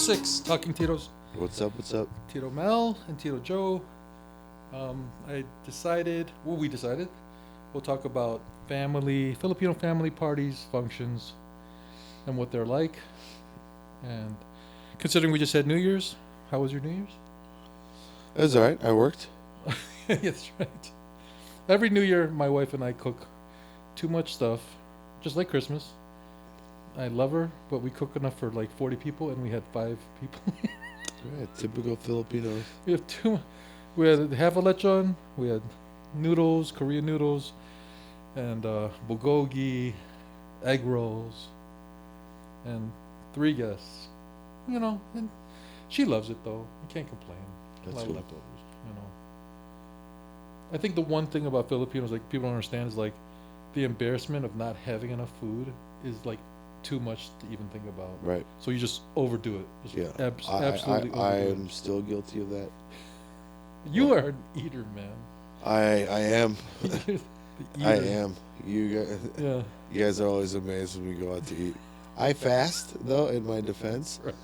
6, Talking Titos. What's up? What's up? Tito Mel and Tito Joe. We decided, we'll talk about Filipino family parties, functions, and what they're like. And considering we just had New Year's, how was your New Year's? It was alright. I worked. That's right. Every New Year, my wife and I cook too much stuff, just like Christmas. I love her, but we cook enough for like 40 people, and we had 5 people. Yeah, typical Filipinos. We had half a lechon. We had noodles, Korean noodles, and bulgogi, egg rolls, and 3 guests. And she loves it though. You can't complain. That's a lot cool. of leftovers. I think the one thing about Filipinos, like people don't understand, is like the embarrassment of not having enough food is like too much to even think about. Right. So you just overdo it. Just absolutely overdo I it. am still guilty of that. You are an eater, man. I am. The I eater. am. You Yeah. guys are always amazed when we go out to eat. I fast though, in my defense. Right.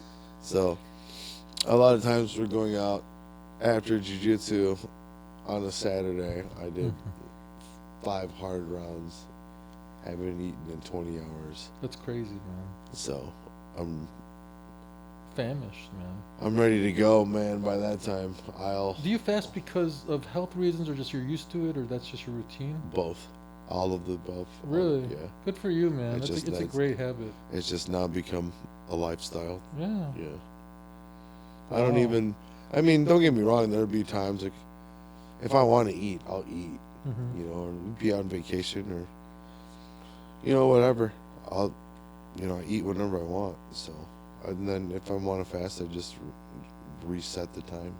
So a lot of times we're going out after Jiu-Jitsu on a Saturday. I did 5 hard rounds. Haven't eaten in 20 hours. That's crazy, man. So I'm Famished, man. ready to go, man. By that time, Do you fast because of health reasons, or just you're used to it, or that's just your routine? both, all of the above. Really? Yeah. Good for you, man. It's It's just a nice. great habit. It's just now become a lifestyle. Yeah. Yeah. I don't Wow. even. I mean, don't get me wrong. There'll be times like, if I want to eat, I'll eat. Mm-hmm. You know, or be on vacation or, whatever. I eat whenever I want. So, and then if I want to fast, I just reset the time,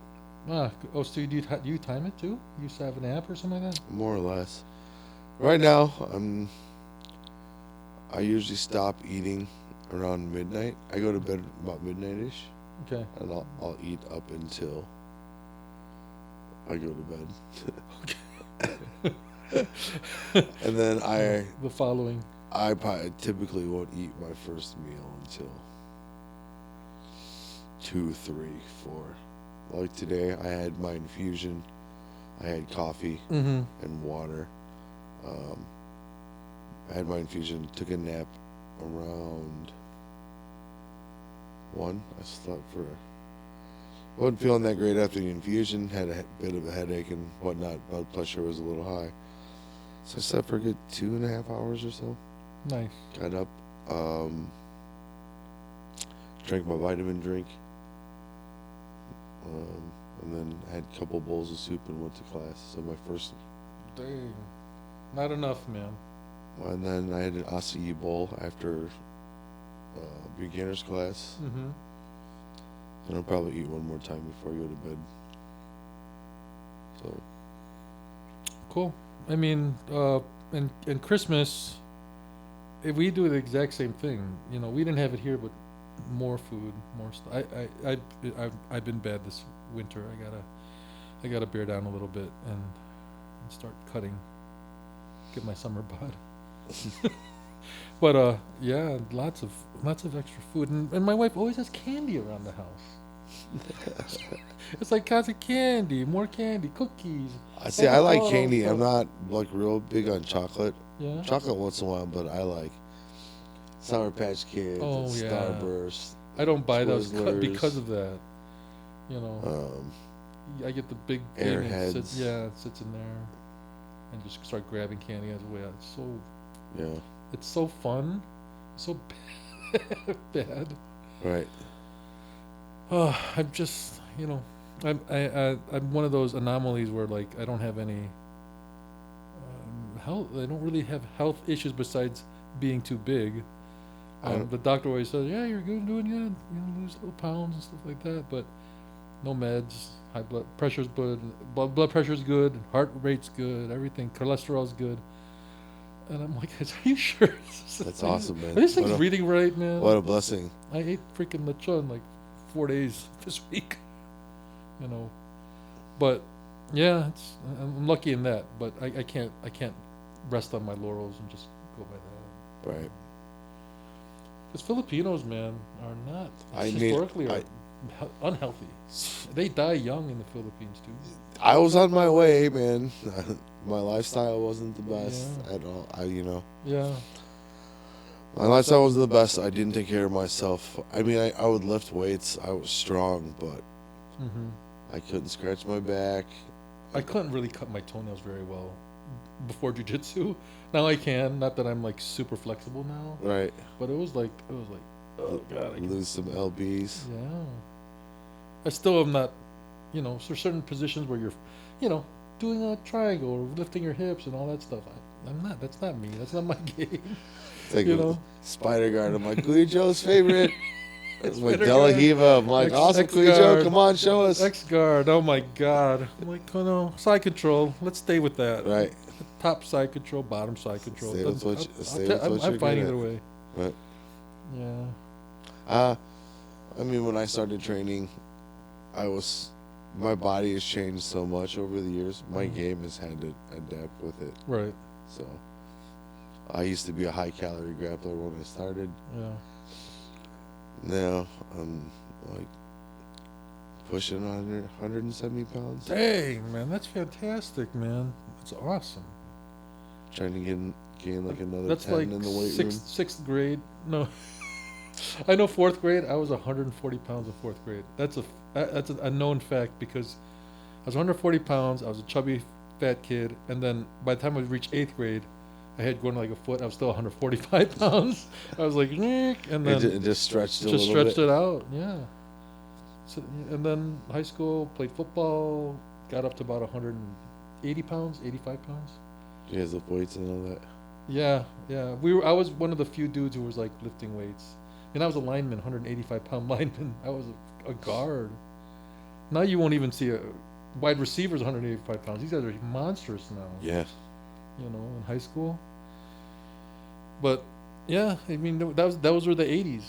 So do you time it too? You used to have an app or something like that? more or less. Right now, I usually stop eating around midnight. I go to bed about midnight-ish, Okay. and I'll eat up until I go to bed. And then The following. I typically won't eat my first meal until 2, 3, 4. Like today, I had my infusion. I had coffee Mm-hmm. and water. I had my infusion, took a nap around 1. I slept wasn't feeling that great after the infusion, had a bit of a headache and whatnot. Blood pressure was a little high. So I slept for a good 2.5 hours or so. Nice. Got up, drank my vitamin drink, and then had a couple bowls of soup and went to class. So my first, Dang. Not enough, man. and then I had an acai bowl after beginner's class. Mm-hmm. And I'll probably eat one more time before I go to bed. So Cool. I mean, in Christmas, if we do the exact same thing. We didn't have it here, but more food, more stuff. I've been bad this winter. I gotta bear down a little bit and start cutting. Get my summer bod. But yeah, lots of extra food, and my wife always has candy around the house. It's like constant candy, more candy, cookies. I see. I like all candy. stuff. I'm not like real big on chocolate. Yeah. Chocolate once in a while, but I like Sour Patch Kids, Oh, and yeah. Starburst. I don't buy those Twizzlers. because of that. I get the big thing and Airheads. it sits in there, and just start grabbing candy as well. Yeah. It's so fun, so bad. Right. I'm just, I'm one of those anomalies where like I don't have any health. I don't really have health issues besides being too big. The doctor always says, "Yeah, you're good, doing good. Lose little pounds and stuff like that." But no meds. High blood pressure's good. Blood pressure's good. Heart rate's good. Everything. Cholesterol's good. And I'm like, are you sure? That's awesome, man. Are these things reading right, man? What a blessing. I ate freaking lechon like 4 days this week. But yeah, I'm lucky in that. But I can't rest on my laurels and just go by that. Right. Because Filipinos, man, are not I mean, historically are unhealthy. They die young in the Philippines too. I was on my way, man. My lifestyle wasn't the best Yeah. at all. Yeah. My lifestyle wasn't the best. I didn't take care of myself. I mean, I would lift weights. I was strong, but Hmm. I couldn't scratch my back. I couldn't really cut my toenails very well before jujitsu. Now I can. Not that I'm like super flexible now, Right. but it was like, oh god, I can. Lose some lbs. Yeah. I still am not. There's certain positions where you're, you know, doing a triangle or lifting your hips and all that stuff. I'm not. That's not me. That's not my game. Take You a know. spider guard. I'm like, Joe's favorite. That's my Spider Della guard. Hiva. I'm like, awesome, X Joe. guard. Come on, show us. X guard. Oh my god. I'm like, oh no, side control. Let's stay with that. Right. Top side control, bottom side control. Stay with what I'm you're fine good either at. way. Right. Yeah. I mean, when I started training, my body has changed so much over the years. My game has had to adapt with it. Right. So, I used to be a high calorie grappler when I started. Yeah. Now I'm like pushing 170 pounds. Dang, man, that's fantastic, man. That's awesome. Trying to gain like another That's 10 like in the weight room. sixth grade. No, I know fourth grade. I was 140 pounds in fourth grade. That's a known fact because I was 140 pounds. I was a chubby, fat kid, and then by the time I reached eighth grade, I had grown like a foot. I was still 145 pounds. I was like, "Nyeh," and then It just stretched a just little stretched bit. it out. Yeah. So, and then high school, played football, got up to about 180 pounds, 85 pounds. You guys lift weights and all that. Yeah, yeah. I was one of the few dudes who was like lifting weights, and I was a lineman, 185-pound lineman. I was a guard. Now you won't even see a wide receivers 185 pounds. These guys are monstrous now. Yeah. In high school. But yeah, I mean those were the 80s.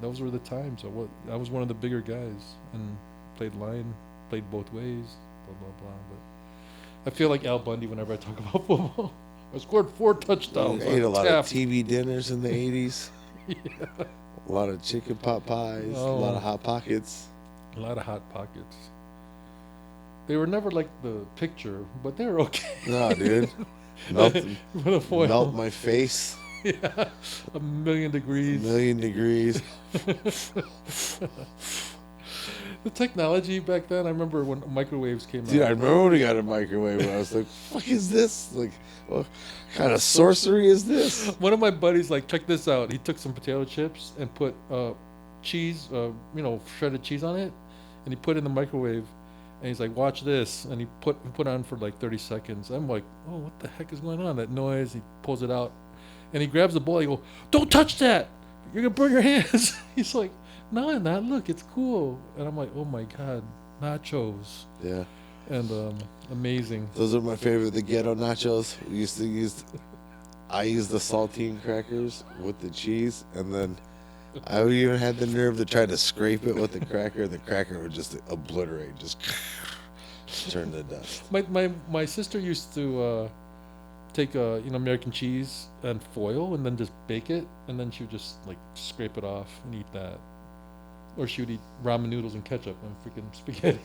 Those were the times. I was one of the bigger guys and played both ways, blah blah blah. But I feel like Al Bundy whenever I talk about football. I scored 4 touchdowns. I ate a lot of Taft. TV dinners in the 80s. Yeah. A lot of chicken pot pies. A lot of Hot Pockets. A lot of Hot Pockets. They were never like the picture, but they were okay. No, dude. Melt With a foil. melt my face. Yeah. 1,000,000 degrees. 1,000,000 degrees. The technology back then, I remember when microwaves came Dude, I out. remember when we got a microwave and I was like, fuck is this? Like, what kind of sorcery is this? One of my buddies, like, check this out. He took some potato chips and put cheese, shredded cheese on it, and he put it in the microwave. And he's like, watch this. And he put on for like 30 seconds. I'm like, oh, what the heck is going on? That noise. He pulls it out. And he grabs the bowl. He goes, don't touch that. You're going to burn your hands. He's like, no, I'm not. Look, it's cool. And I'm like, oh my God, nachos. Yeah. And amazing. Those are my favorite, the ghetto nachos. I used the saltine crackers with the cheese, and then I would even had the nerve to try to scrape it with the cracker. The cracker would just obliterate, just turn to dust. My sister used to take American cheese and foil and then just bake it, and then she would just like scrape it off and eat that. Or she would eat ramen noodles and ketchup and freaking spaghetti.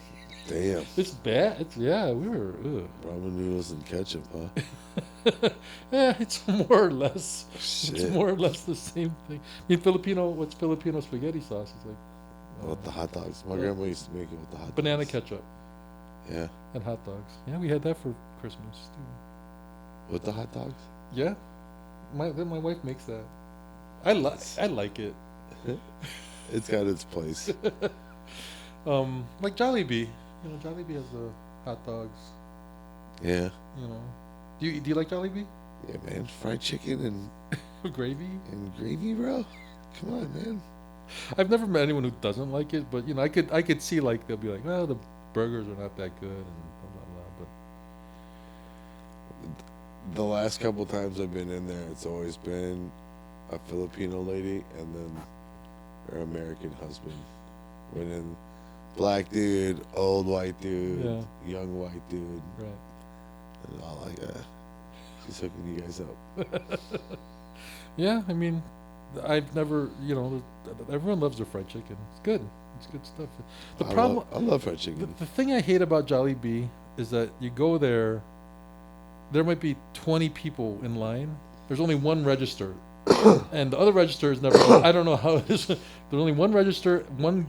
Damn. It's bad. We were. Ugh. Ramen noodles and ketchup, huh? Yeah, it's more or less. Shit. It's more or less the same thing. I mean, what's Filipino spaghetti sauce? It's like With the hot dogs. My grandma used to make it with the hot dogs. banana ketchup Yeah. and hot dogs. Yeah, we had that for Christmas too. With the hot dogs? Yeah, my wife makes that. I like it. It's got its place. Like Jollibee. Jollibee has the hot dogs. Yeah. Do you like Jollibee? Yeah, man. Fried chicken Gravy? and gravy, bro. Come on, man. I've never met anyone who doesn't like it, but I could see like they'll be like, well, the burgers are not that good and blah blah blah. But The last couple times I've been in there, it's always been a Filipino lady and then her American husband. When in black dude, old white dude, Yeah. young white dude, right. and all like that. She's hooking you guys up. Yeah, I mean, I've never, everyone loves their fried chicken. It's good. It's good stuff. The problem, I love fried chicken. the thing I hate about Jollibee is that you go there, there might be 20 people in line. There's only one register, and the other register is never. I don't know how it is. There's only one register. One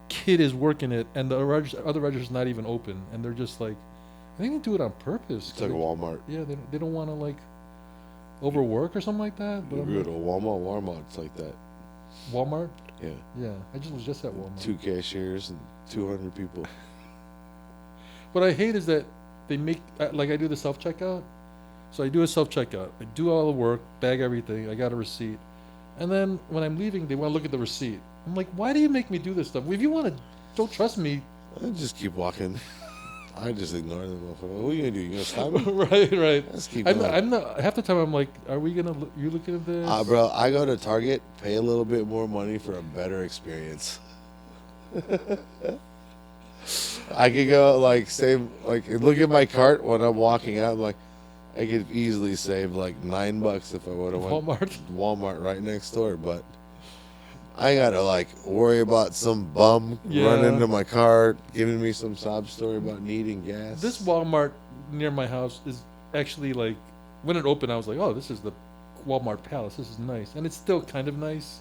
kid is working it, and the other register is not even open, and they're just like, I think they do it on purpose. It's like a Walmart. Yeah, they don't want to like overwork or something like that. But You go to Walmart, it's like that. Walmart. Yeah. Yeah, I just was just at Walmart. 2 cashiers and 200 people. What I hate is that they make like I do the self checkout. So I do a self checkout. I do all the work, bag everything. I got a receipt, and then when I'm leaving, they want to look at the receipt. I'm like, why do you make me do this stuff? If you want to, don't trust me. I just keep walking. I just ignore them. What are you gonna do? You gonna stop me? Right. Let's keep I'm going. I'm not. Half the time I'm like, are we gonna? You looking at this? Bro, I go to Target, pay a little bit more money for a better experience. I could go like save look at my cart when I'm walking out. I'm like, I could easily save like $9 if I would have went Walmart right next door, but I gotta like worry about some bum running into my car, giving me some sob story about needing gas. This Walmart near my house is actually like, when it opened, I was like, oh, this is the Walmart Palace. This is nice, and it's still kind of nice.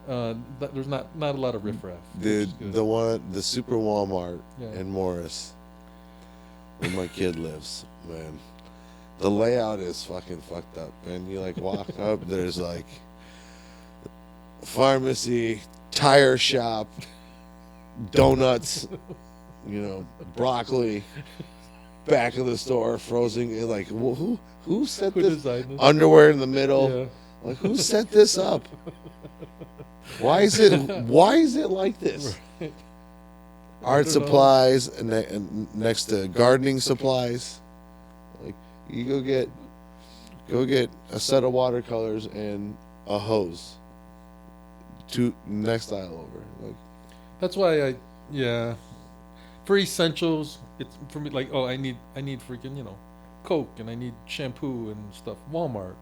There's not a lot of riffraff. The Super Walmart Yeah. in Morris, where my kid lives, man. The layout is fucking fucked up, man. You like walk up, there's like pharmacy, tire shop, donuts, broccoli, back of the store, frozen. Like who set Who this? designed this? Underwear in the middle. Yeah. Like who set this up? Why is it like this? Right. Art supplies and next to gardening supplies. Like you go get a set of watercolors and a hose. Next aisle over. Like That's why for essentials, it's for me like, oh, I need freaking Coke, and I need shampoo and stuff. Walmart,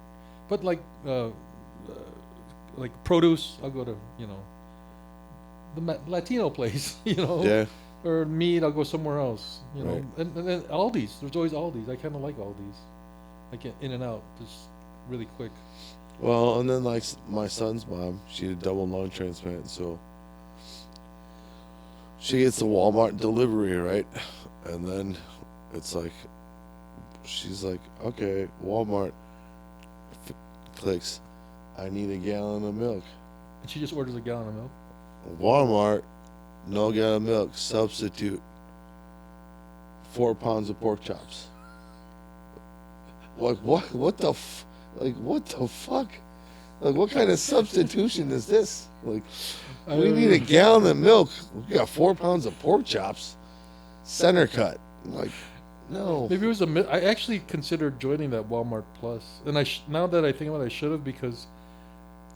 but like produce, I'll go to the Latino place, yeah. or meat, I'll go somewhere else, Right. and then Aldi's. There's always Aldi's. I kind of like Aldi's. I get in and out just really quick. Well, and then like my son's mom, she had double lung transplant, so she gets the Walmart delivery, right? And then it's like, she's like, okay, Walmart clicks, I need a gallon of milk. And she just orders a gallon of milk. Walmart, no gallon of milk, substitute 4 pounds of pork chops. Like what the fuck? Like what kind of substitution is this? Like we need a gallon of milk. We got 4 pounds of pork chops, center cut. I'm like, no. Maybe it was I actually considered joining that Walmart Plus, and now that I think about it, I should have, because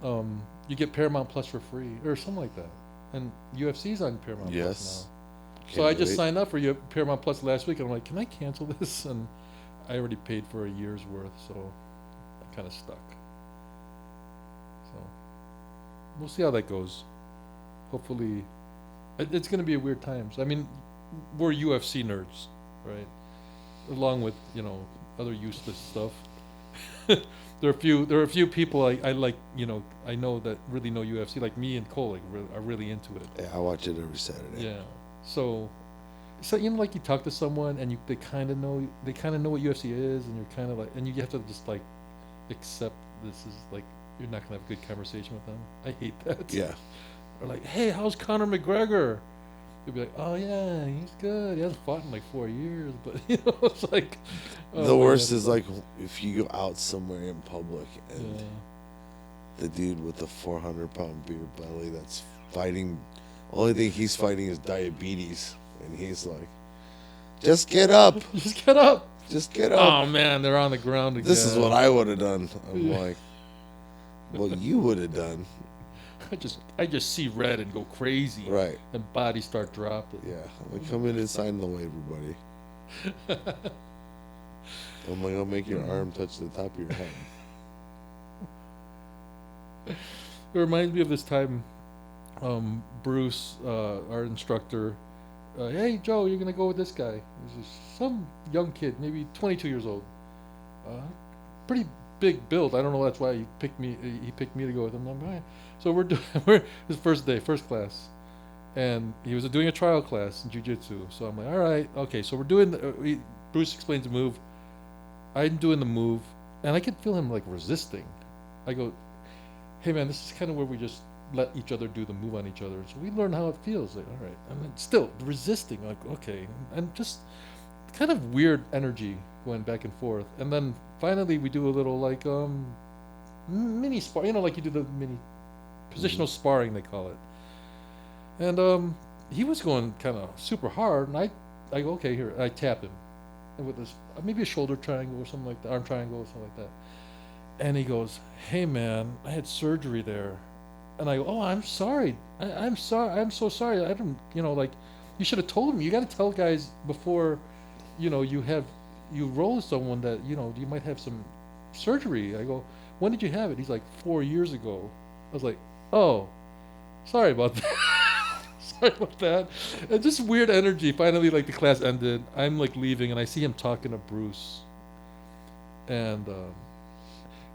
you get Paramount Plus for free or something like that, and UFC's on Paramount Yes. Plus now. Can't So I just wait. signed up for Paramount Plus last week, and I'm like, can I cancel this? And I already paid for a year's worth, so I'm kind of stuck. So we'll see how that goes. Hopefully, it's going to be a weird times. I mean, we're UFC nerds, right? Along with other useless stuff. There are a few people I like. I know that really know UFC, like me and Cole, are really into it. Yeah, I watch it every Saturday. Yeah. So like you talk to someone and they kind of know what UFC is, and you're kind of like, and you have to just like accept this is like, you're not gonna have a good conversation with them. I hate that. Yeah. Or like, hey, how's Conor McGregor? You'll be like, oh yeah, he's good. He hasn't fought in like 4 years, but it's like, oh, The my worst God. is like if you go out somewhere in public and Yeah. the dude with the 400-pound beer belly that's fighting, only thing he's fighting is diabetes, and he's like, just get up, Just get up. just get up. Oh man, they're on the ground again. This is what I would have done. I'm Yeah. like, what you would have done, I just see red and go crazy. right? And bodies start dropping. Yeah, I'm like, come in and sign the waiver, buddy. I'm like, I'll make your arm touch the top of your head. It reminds me of this time. Bruce, our instructor, hey Joe, you're gonna go with this guy. This is some young kid, maybe 22 years old. Uh, Pretty big build. I don't know. That's why he picked me. He picked me to go with him. I'm like, so we're doing we're his first day, first class, and he was doing a trial class in jiu-jitsu. So I'm like, all right, okay. So we're doing. Bruce explains the move. I'm doing the move, and I can feel him like resisting. I go, hey man, this is kind of where we just let each other do the move on each other. So we learn how it feels. Like, all right. I mean, still resisting. Like, okay, and just kind of weird energy going back and forth. And then finally we do a little like mini spar. You know, like you do the mini positional sparring they call it. And he was going kind of super hard, and I go, okay, here. I tap him, and with this maybe a shoulder triangle or something like that, arm triangle or something like that. And he goes, hey man, I had surgery there. And I go, oh, I'm sorry. I'm sorry. I'm so sorry. I don't, like, you should have told me. You got to tell guys before, you roll with someone that, you might have some surgery. I go, when did you have it? He's like, 4 years ago. I was like, oh, sorry about that. Sorry about that. And just weird energy. Finally, like, the class ended. I'm, like, leaving, and I see him talking to Bruce. And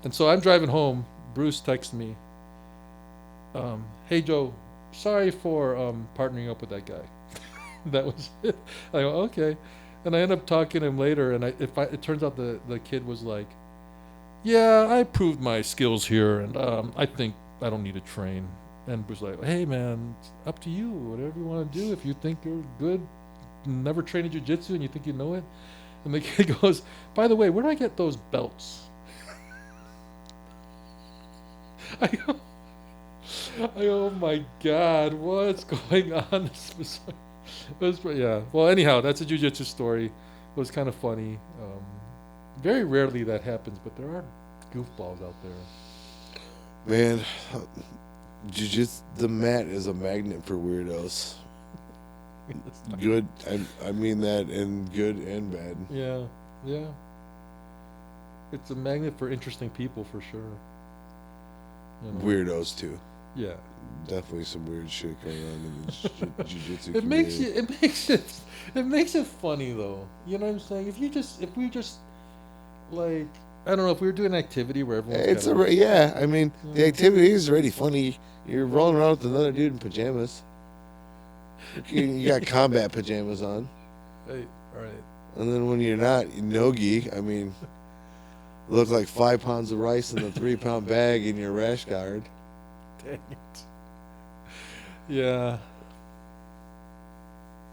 so I'm driving home. Bruce texts me, hey Joe, sorry for partnering up with that guy. That was it. I go, okay. And I end up talking to him later, and it turns out the kid was like, yeah, I proved my skills here, and I think I don't need to train. And was like, hey man, it's up to you, whatever you want to do. If you think you're good, never trained jiu-jitsu and you think you know it. And the kid goes, by the way, where do I get those belts? I go, oh my God, what's going on? Yeah. Well, anyhow, that's a jiu-jitsu story. It was kind of funny. Very rarely that happens, but there are goofballs out there. Man, jiu-jitsu, the mat is a magnet for weirdos. Good, I mean that in good and bad. Yeah, yeah. It's a magnet for interesting people for sure. Weirdos too. Yeah. Definitely some weird shit going on in the jiu-jitsu It community. it makes it funny though. You know what I'm saying? If we just like, I don't know, if we were doing an activity where everyone's Yeah. I mean, the activity is already funny. You're rolling around with another dude in pajamas. You got combat pajamas on. Hey, all right. And then when you're not, no-gi, I mean, look like 5 pounds of rice in a 3-pound bag in your rash guard. Dang it. Yeah.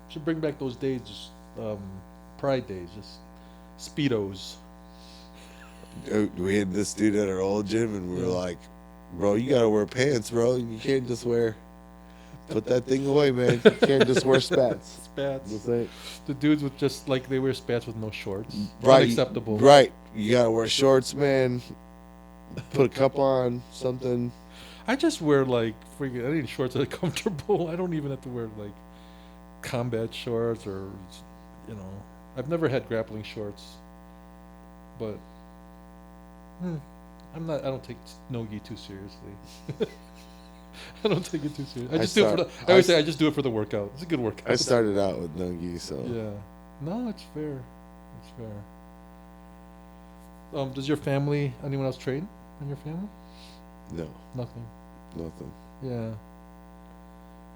Should bring back those days, just Pride days, just Speedos. We had this dude at our old gym, and we were like, bro, you gotta wear pants, bro. You can't just put that thing away, man. You can't just wear spats. Spats. That's it. The dudes with just, like, they wear spats with no shorts. Right. Unacceptable. Right. You gotta wear shorts, man. Put a cup on, something. I just wear, like, I need shorts that are comfortable. I don't even have to wear, like, combat shorts or, I've never had grappling shorts. But, I don't take no-gi too seriously. I don't take it too seriously. I always say I just do it for the workout. It's a good workout. I started out with no-gi, so. Yeah. No, it's fair. It's fair. Does your family, anyone else train in your family? No. Nothing. Yeah.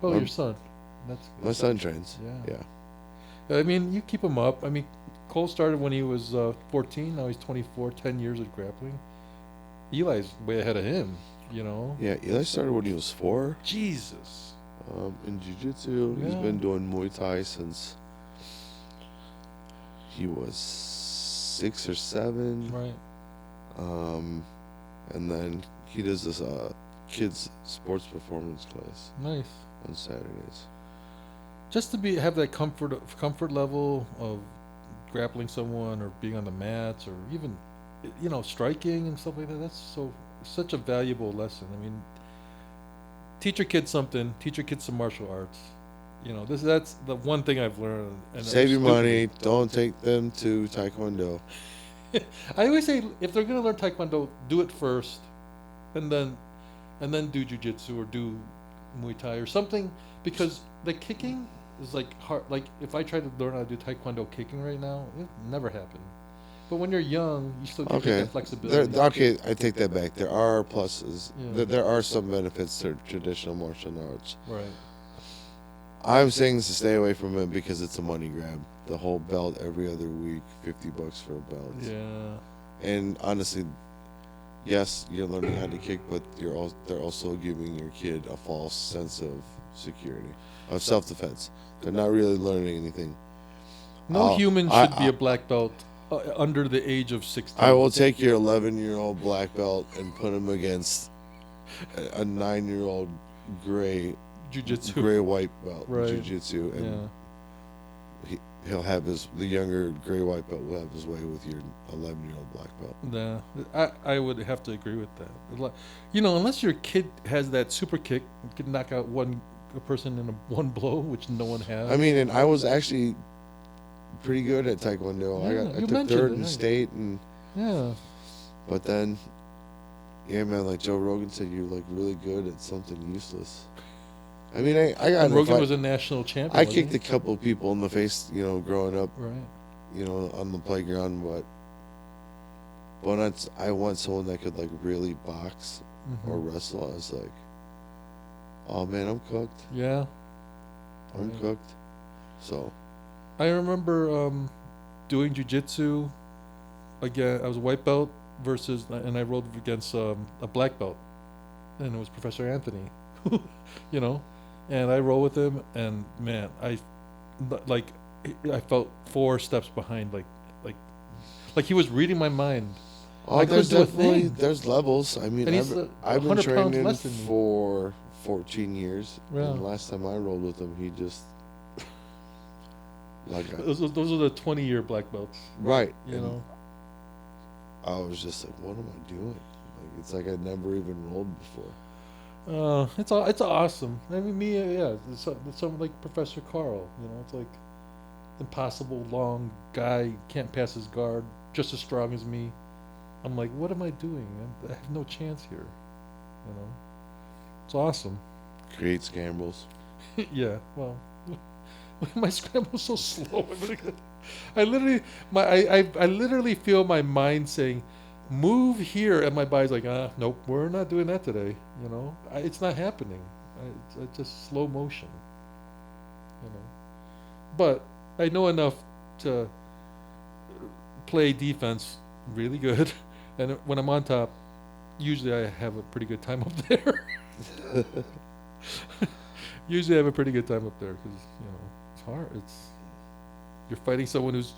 Oh, your son. My son trains. Yeah. I mean, you keep him up. I mean, Cole started when he was 14. Now he's 24. 10 years of grappling. Eli's way ahead of him. Yeah, Eli started when he was 4. Jesus. In jiu-jitsu, he's been doing Muay Thai since he was 6 or 7. Right. And then he does this kids sports performance class. Nice. On Saturdays. Just to have that comfort level of grappling someone or being on the mats or even, striking and stuff like that. That's such a valuable lesson. I mean, teach your kids something. Teach your kids some martial arts. That's the one thing I've learned. And save your money. Don't take them to Taekwondo. I always say if they're going to learn Taekwondo, do it first, and then and then do jujitsu or do Muay Thai or something, because the kicking is like hard. Like if I try to learn how to do Taekwondo kicking right now, it never happen. But when you're young, you still get Okay. that flexibility. Okay, I take that back. There are pluses. Yeah. There are some benefits to traditional martial arts. Right. I'm saying to stay away from it because it's a money grab. The whole belt every other week, $50 for a belt. Yeah. And honestly, yes, you're learning how to kick, but they're also giving your kid a false sense of security, of self-defense. They're not really learning anything. No I'll- human I- should be a black belt under the age of 16. I will take your 11-year-old black belt and put him against a 9-year-old gray Jiu-Jitsu. white belt in Right. jiu-jitsu, and Yeah. he'll have the younger gray white belt will have his way with your 11-year-old black belt. Nah, I would have to agree with that. You know, unless your kid has that super kick, you can knock out a person in one blow, which no one has. I mean, and I was actually pretty good at Taekwondo. Yeah, I you took mentioned third it, in right. state, and Yeah. but then, yeah, man, like Joe Rogan said, you're like really good at something useless. I mean, I got And in a Rogan fight. was a national champion. I wasn't kicked he? a couple of people in the face, growing up, Right. on the playground, but I want someone that could like really box Mhm. or wrestle. I was like, oh man, I'm cooked. Yeah. I'm Right. cooked. So I remember doing jujitsu again. I was a white belt and I rolled against a black belt, and it was Professor Anthony, you know, and I rolled with him, and man, I felt 4 steps behind, like he was reading my mind, I there's couldn't do a definitely thing. there's levels. I mean, and he's I've been 100 pounds training less than me. for 14 years, Yeah. and last time I rolled with him, he just Those are the 20-year black belts, right. you and know. I was just like, what am I doing? Like it's like I'd never even rolled before. It's awesome. I mean, it's something like Professor Carl. You know, it's like impossible long guy, can't pass his guard, just as strong as me. I'm like, what am I doing? I have no chance here. You know, it's awesome. Create scrambles. Yeah. Well, my scramble's so slow. I literally feel my mind saying, "Move here," and my body's like, nope, we're not doing that today. You know, it's not happening. It's just slow motion. You know, but I know enough to play defense really good, and when I'm on top, usually I have a pretty good time up there. Usually I have a pretty good time up there because it's hard. You're fighting someone who's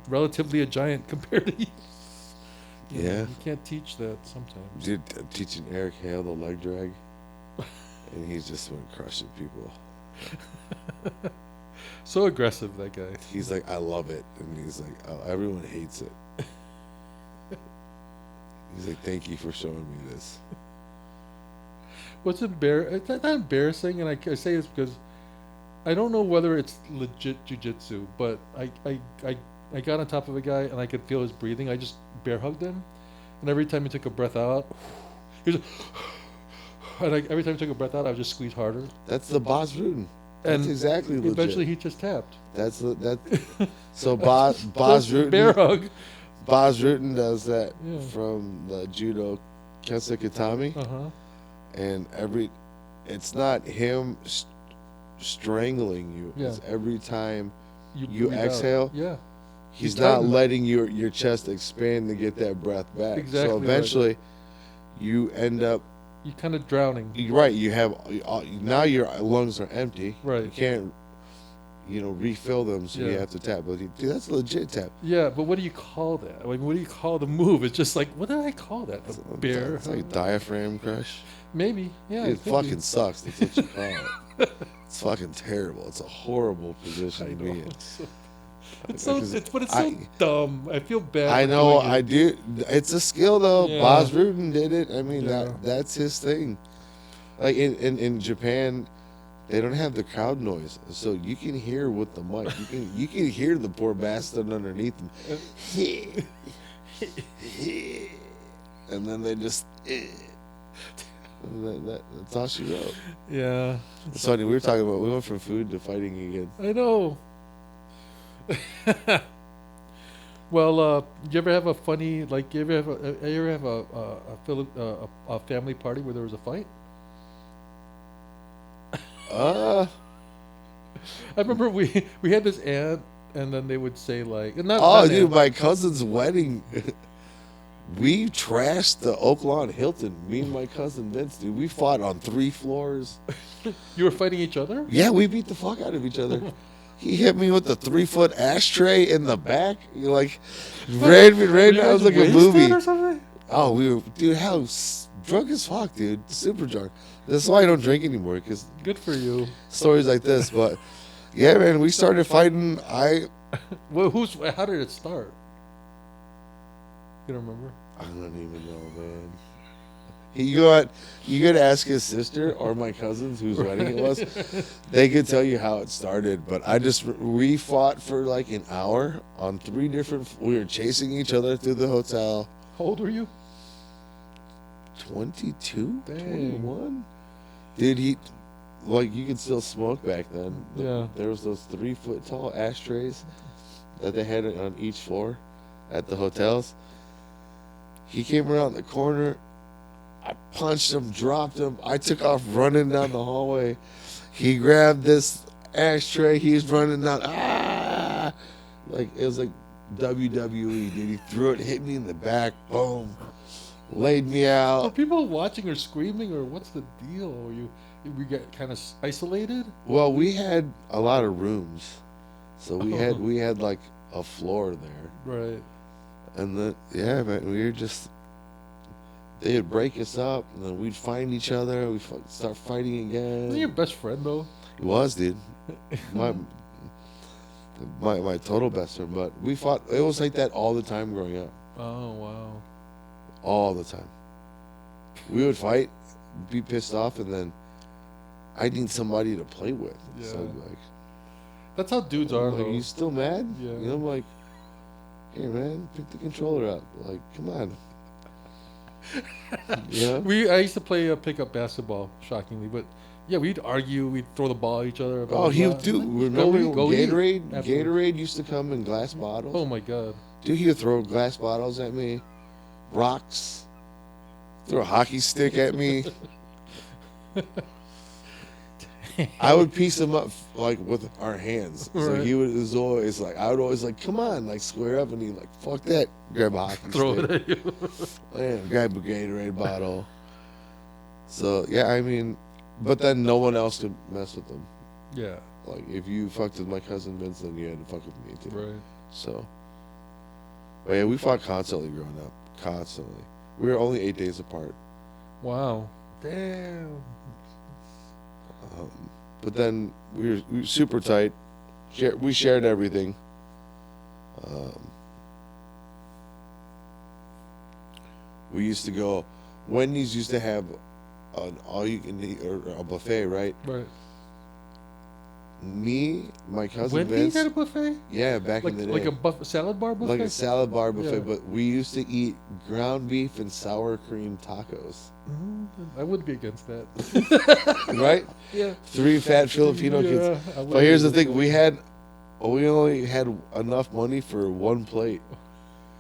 relatively a giant compared to you. Yeah. You can't teach that sometimes. Dude, I'm teaching Eric Hale the leg drag, and he's just been crushing people. So aggressive, that guy. He's like, I love it, and he's like, oh, everyone hates it. He's like, thank you for showing me this. What's it's not embarrassing, and I say this because I don't know whether it's legit jujitsu, but I got on top of a guy and I could feel his breathing. I just bear hugged him, and every time he took a breath out, he was, and every time he took a breath out, I would just squeeze harder. That's the Bas Rutten. That's And exactly legit. eventually, he just tapped. So Bas Just bear Rutten. hug. Bas Rutten does that Yeah. from the judo Kensa Uh-huh. and it's not him strangling you. Yeah. It's every time you breathe out. exhale, Yeah. he's He's not trying to- letting your chest expand to get that breath back. Exactly So right. eventually, you end up You're kind of drowning. right. You have now your lungs are empty. Right. You can't refill them, so you Yeah. have to tap. But dude, that's a legit tap. Yeah, but what do you call that? Like, what do you call the move? It's just like, what did I call that? A bear? It's like diaphragm crush. Maybe. Yeah. It could be. fucking sucks. That's what you call it. It's fucking terrible. It's a horrible position I to be know. in. It's so Because but it's so dumb. I feel bad. I for know. doing it. I do. It's a skill though. Yeah. Bas Rutten did it. I mean Yeah. that's his thing. Like in Japan, they don't have the crowd noise, so you can hear with the mic. You can hear the poor bastard underneath him. and then they just. And that's all she wrote. Yeah. It's funny. We were talking about. We went from food to fighting again. I know. Well, you ever have a funny like? You ever have a family party where there was a fight? Uh I remember we had this aunt, and then they would say like, and oh, not dude, aunt. my cousin's wedding. We trashed the Oak Lawn Hilton. Me and my cousin Vince, dude. We fought on 3 floors. You were fighting each other? Yeah, we beat the fuck out of each other. He hit me with the 3-foot ashtray in the back. You like, ran me right now. It was like a Wasted movie. or something? Oh, we were, dude, how drunk as fuck, dude. Super drunk. That's why I don't drink anymore, because Good for you. stories like this. But yeah, man, we started fighting. Well, how did it start? You don't remember? I don't even know, man. You got to ask his sister or my cousins whose wedding it was. They could tell you how it started. But we fought for like an hour on 3 different. We were chasing each other through the hotel. How old were you? 22, Dang. 21. Dude, you could still smoke back then. Yeah. There was those 3-foot tall ashtrays that they had on each floor at the hotels. He came around the corner. I punched him, dropped him. I took off running down the hallway. He grabbed this ashtray. He's running down. Ah! Like, it was like WWE, dude. He threw it, hit me in the back. Boom. Laid me Are out. people watching or screaming, or what's the deal? We get kind of isolated? Well, we had a lot of rooms. So we had like a floor there. Right. And then, yeah, man, we were just, they'd break us up, and then we'd find each other. We'd start fighting again. Wasn't your best friend, though? It was, dude. My total best friend. But we fought, it was like that all the time growing up. Oh, wow. All the time. We would fight, be pissed off, and then I need somebody to play with. Yeah. So, like, That's how dudes are, like, though. you still mad? Yeah. You know, I'm like, here, man, pick the controller up. Like, come on. Yeah. I used to play pickup basketball, shockingly, but yeah, we'd argue, we'd throw the ball at each other. Oh, he would do. Remember Gatorade? Afterwards. Gatorade used to come in glass bottles. Oh my god. Dude, he would throw glass bottles at me, rocks, throw a hockey stick at me. I would piece him up like with our hands. So Right. he was always like, I would always like, come on, like square up, and he'd like, fuck that, grab a hockey Throw stick, it at you. and grab a Gatorade bottle. So yeah, I mean, but then no one else could mess with them. Yeah. Like if you fucked with my cousin Vince, then you had to fuck with me too. Right. So, but yeah, we fought constantly growing up. Constantly. We were only 8 days apart. Wow. Damn. But then we were super tight. We shared everything. We used to go. Wendy's used to have an all-you-can-eat or a buffet, right? Right. Me, my cousin Wendy's Vince. had a buffet? Yeah, back Like in the day. like a salad bar buffet? Like a salad bar buffet, Yeah. but we used to eat ground beef and sour cream tacos. I would be against that. Right? Yeah. 3 fat Filipino kids. I would But here's be the thing: against we only had enough money for 1 plate, that.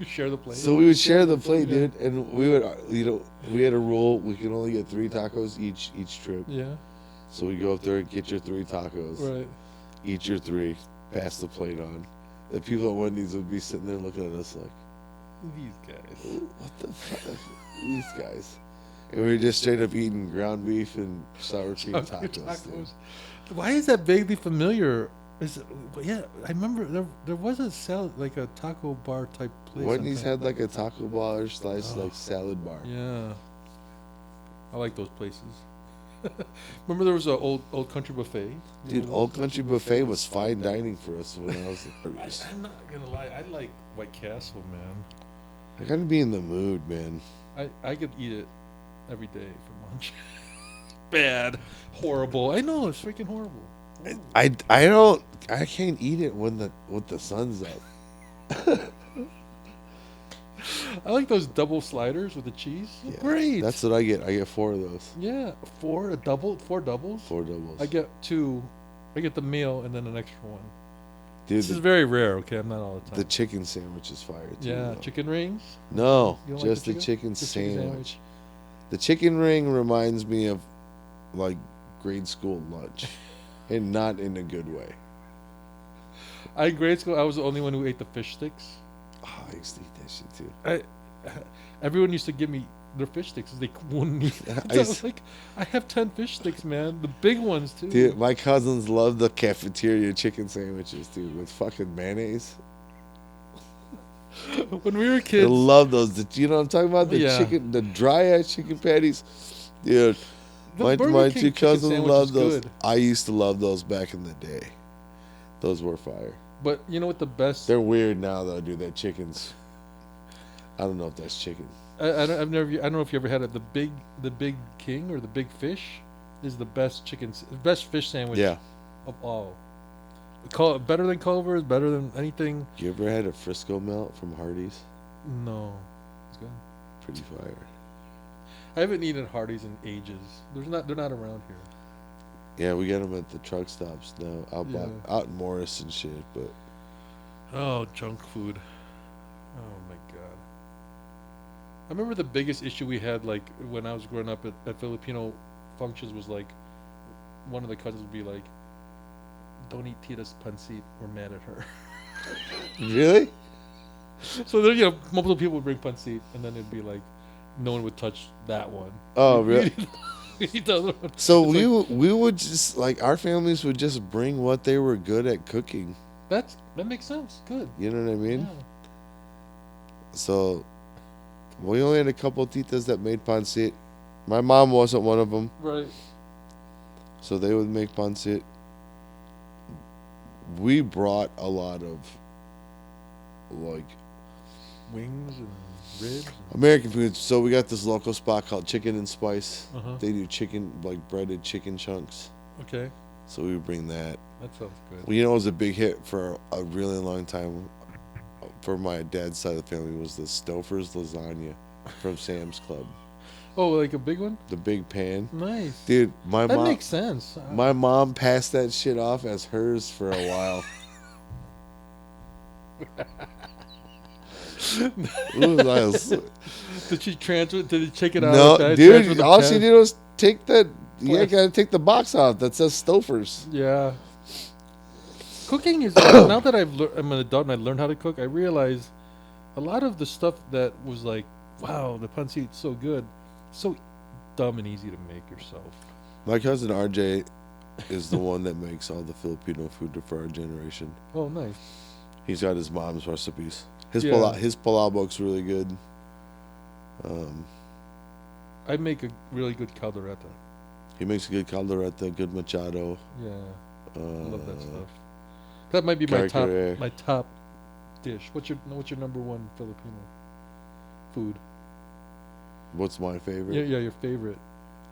You share the plate. so we would share the plate, Yeah. dude. And we would, we had a rule: we can only get 3 tacos each trip. Yeah. So we go up there and get your 3 tacos, Right. eat your 3, pass the plate on. The people at Wendy's would be sitting there looking at us like, These guys. "What the fuck, these guys?" And we were just straight up eating ground beef and sour cream tacos. dude. Why is that vaguely familiar? Yeah, I remember there was a salad, like a taco bar type place. Wendy's sometime. had like a taco bar / like salad bar. Yeah. I like those places. Remember there was an old country buffet? Dude, Old Country Buffet was fine dining for us when I was. I'm not gonna lie, I like White Castle, man. I gotta be in the mood, man. I could eat it every day for lunch. Bad, horrible. I know it's freaking horrible. I can't eat it when the sun's up. I like those double sliders with the cheese. Yeah, Great. that's what I get. I get 4 of those. Yeah, four doubles. 4 doubles. I get 2. I get the meal and then an extra one. Dude, This is very rare. Okay, I'm not all the time. the chicken sandwich is fire too. yeah, though. chicken rings. No, You don't like just the the chicken? chicken Just chicken sandwich. sandwich. The chicken ring reminds me of like grade school lunch, and not in a good way. In grade school, I was the only one who ate the fish sticks. Oh, I used to eat that shit too. Everyone used to give me their fish sticks 'cause they wouldn't eat. I I used- was like, I have 10 fish sticks, man. The big ones too. Dude, my cousins love the cafeteria chicken sandwiches, dude, with fucking mayonnaise. When we were I kids, love those. You know what I'm talking about? The Yeah. chicken, the dry ass chicken patties. Dude, the my Burger King two chicken cousins sandwich love is those. good. I used to love those back in the day. Those were fire. But you know what the best? They're weird now though, dude. That chicken's. I don't know if that's chicken. I don't know if you ever had it. The big king or the big fish is the best best fish sandwich Yeah. of all. Better than Culver's, better than anything. You ever had a Frisco melt from Hardee's? No, it's good. Pretty fire. I haven't eaten Hardee's in ages. They're not around here. Yeah, we get them at the truck stops now, Yeah. out in Morris and shit. But Oh, junk food. Oh my god. I remember the biggest issue we had, like when I was growing up at Filipino functions, was like one of the cousins would be like, "Don't eat Tita's pancit. We're mad at her." really, So there, multiple people would bring pancit, and then it'd be like, no one would touch that one. oh We- really? we eat the other one. So It's we would just like our families would just bring what they were good at cooking. that makes sense. Good. You know what I mean? Yeah. So we only had a couple titas that made pancit. My mom wasn't one of them, Right. so they would make pancit. We brought a lot of like Wings and ribs. American foods. So we got this local spot called Chicken and Spice. Uh-huh. They do chicken, like breaded chicken chunks. Okay. So we would bring that. That sounds good. Well, you know, it was a big hit for a really long time. For my dad's side of the family was the Stouffer's lasagna from Sam's Club. Oh, like a big one? The big pan. Nice. Dude, my That mom makes sense. my mom passed that shit off as hers for a while. It was nice. Did she transfer? Did he take it out? No, like that, transfer dude, the all pan? she did was take that. You Plastic. gotta take the box off that says Stouffer's. Yeah. Cooking is now that I'm an adult and I learned how to cook. I realize a lot of the stuff that was like, wow, the pancit's so good, so dumb and easy to make yourself. My cousin RJ is the one that makes all the Filipino food for our generation. Oh, nice. He's got his mom's recipes. Yeah. His palau book's really good. I make a really good caldereta. He makes a good caldereta, good machado. Yeah, I love that Uh, stuff. That might be my Kare-kare. top dish. What's your number one Filipino food? What's my favorite? Yeah, your favorite.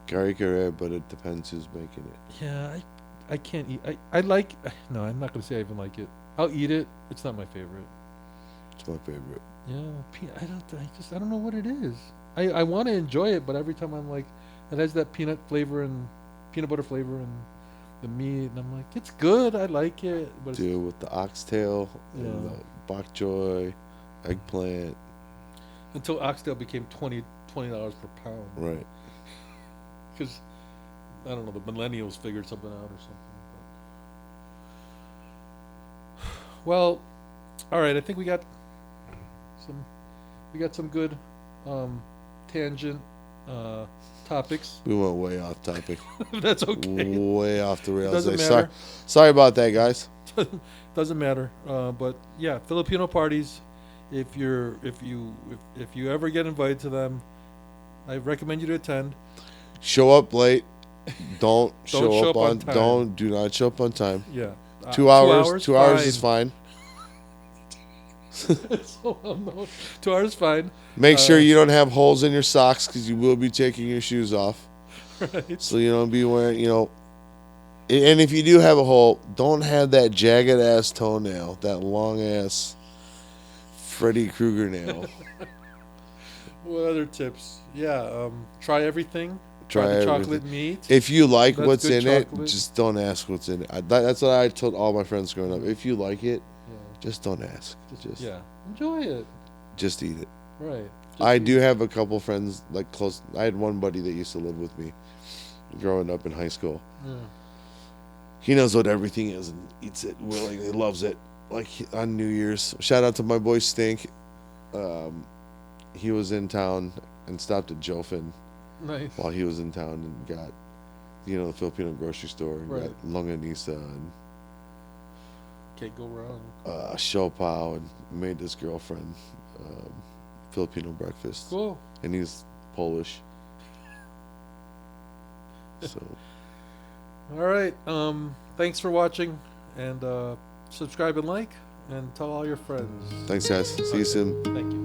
Kare-kare, but it depends who's making it. Yeah, I can't eat. I like. No, I'm not gonna say I even like it. I'll eat it. It's not my favorite. It's my favorite. Yeah, I don't know what it is. I want to enjoy it, but every time I'm like, it has that peanut flavor and peanut butter flavor and the meat, and I'm like, it's good. I like it, but it's, Dude, with the oxtail and Yeah. the bok choy, eggplant. until oxtail became $20 per pound, Right. because I don't know, the millennials figured something out or something. But. Well, all right. I think we got some good tangent topics. We went way off topic. That's okay. Way off the rails. Doesn't Sorry, matter. sorry about that, guys. Doesn't matter. But yeah, Filipino parties. If you ever get invited to them, I recommend you to attend. Show up late. Don't Don't show up on time. Do not show up on time. Yeah. 2 hours. 2 hours is fine. So, no, 2 hours is fine. Make sure you don't have holes in your socks because you will be taking your shoes off. Right. So you don't be wearing, and if you do have a hole, don't have that jagged ass toenail, that long ass Freddy Krueger nail. What other tips? Yeah, try everything. Try Try the everything. chocolate meat. If you like That's what's good in it, chocolate. just don't ask what's in it. That's what I told all my friends growing up. If you like it, Yeah. just don't ask. Just Yeah. Enjoy it. just eat it. Right. Just I eat do it. have a couple friends like close. I had one buddy that used to live with me growing up in high school. Yeah. He knows what everything is and eats it willingly, loves it. Like on New Year's. Shout out to my boy Stink. He was in town and stopped at Jofin Nice. while he was in town and got, the Filipino grocery store and Right. got longanisa and Can't go wrong. siopaw and made his girlfriend Filipino breakfast. Cool. And he's Polish. So All right. Thanks for watching, and subscribe and like, and tell all your friends. thanks guys. See you soon. Thank you.